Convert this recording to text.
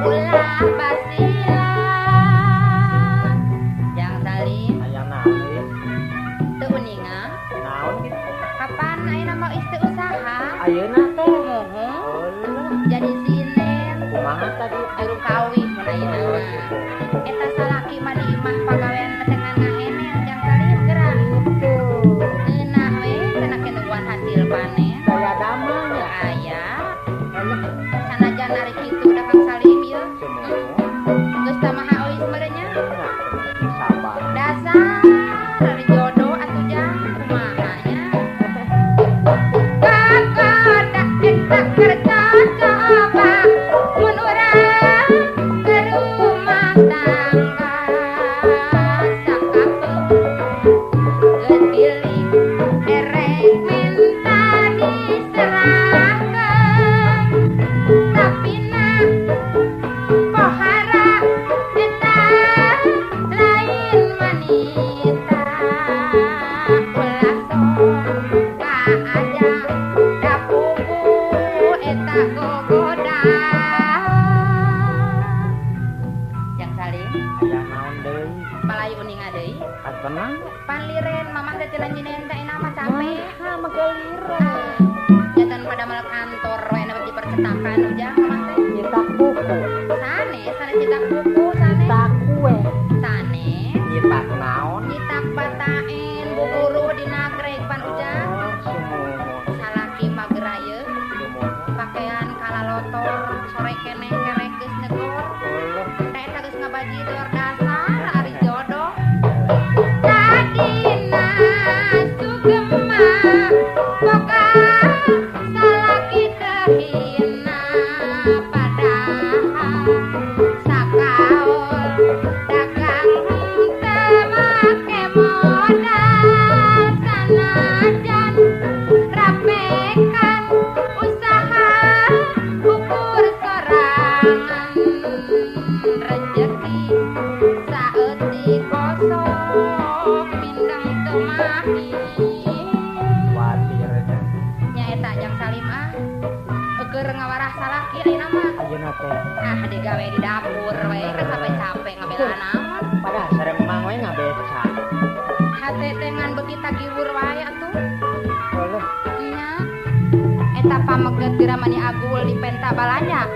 ulah basila Jang Salim Aya naon ieu? teu uninga Naon gitu? kapan ayeuna mah isteu usaha Ayeuna teh. moho Oh, jadi sinen kumaha tadi? baru kawin mun ayeuna mah eta salaki mah di imah pagawean mecengan ngahenel Jang Salim gerak eunah we cenah kenuan hasil panen Saya damang teu ya. aya sanajan ari kitu da Kang Salim ieu geus tamaha euis merenya Sabar. dasar dari jodoh atuh Jang kumaha nya kakoda eta kerja coba mun urang berumah tangga sakapeung geus pilih erek minta diserahkeun tapi nah pohara eta lain wanita ulah sok kaaja da pupu eta gogoda Jang Salim Aya naon deui? palai uninga deui Tenang. pan liren mamah teh cenah nyinen teh enak mah capek Maha magelira. jantan pada mal kantor we na di percetakan ujang mamah teh Nyetak buku. sane cetak buku sane Tak kue. sane Nyetak naon? nyitak bataen guru di nagreg pan ujang Sumuhun. salaki magerayeuh Sumuhun. pakaian kalalotor sore keneh kerek geus negor teh eta geus ngabaji dor dasar ari jodoh tadina sugema boga salaki terhina padahal sakaol dagang teu make modal sanajan rapekan usaha ukur sorangan rejeki saeutik kosong pindang teu mahi Watirnya. nyaeta Jang Salim keur ngawarah salaki ayeuna mah Ayeuna teh. digawe di dapur we kan capek-capek ngabela naon Padahal sareng we ngabeca. hate teh ngan beuki tagiwur wae atuh Heuh. nya eta pameget geura mani agul di penta balanja